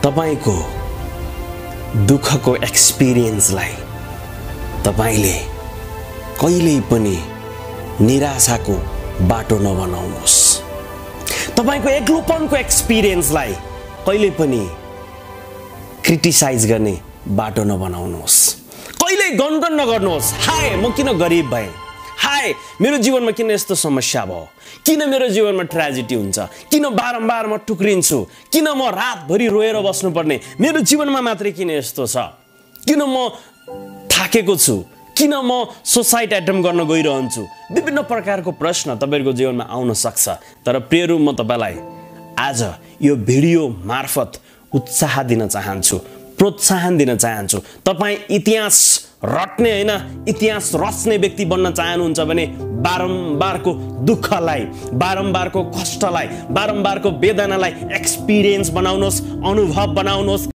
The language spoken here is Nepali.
तपाईको दुःखको एक्सपिरियन्सलाई तपाईले कहिल्यै पनि निराशाको बाटो नबनाउनुहोस्। तपाईको एक्लोपनको एक्सपिरियन्सलाई कहिल्यै पनि क्रिटिसाइज गर्ने बाटो नबनाउनुहोस्। कहिल्यै गनगन नगर्नुहोस्, हाय म किन गरिब भएँ, हाय मेरो जीवनमा किन यस्तो समस्या भयो, किन मेरो जीवनमा ट्रेजेडी हुन्छ, किन बारम्बार म टुक्रिन्छु, किन म रातभरि रोएर बस्नुपर्ने, मेरो जीवनमा मात्रै किन यस्तो छ, किन म थाकेको छु, किन म सुसाइड एटेम्प्ट गर्न गइरहन्छु। विभिन्न प्रकारको प्रश्न तपाईहरुको जीवनमा आउन सक्छ। तर प्रियहरू, म तपाईलाई आज यो भिडियो मार्फत उत्साह दिन चाहन्छु, प्रोत्साहन दिन चाहन्छु। तपाई इतिहास रट्ने हैन, इतिहास रच्ने व्यक्ति बन्न चाहनुहुन्छ भने बारम्बारको दुःखलाई, बारम्बारको कष्टलाई, बारम्बारको वेदनालाई एक्सपिरियन्स बनाउनुहोस्, अनुभव बनाउनुहोस्।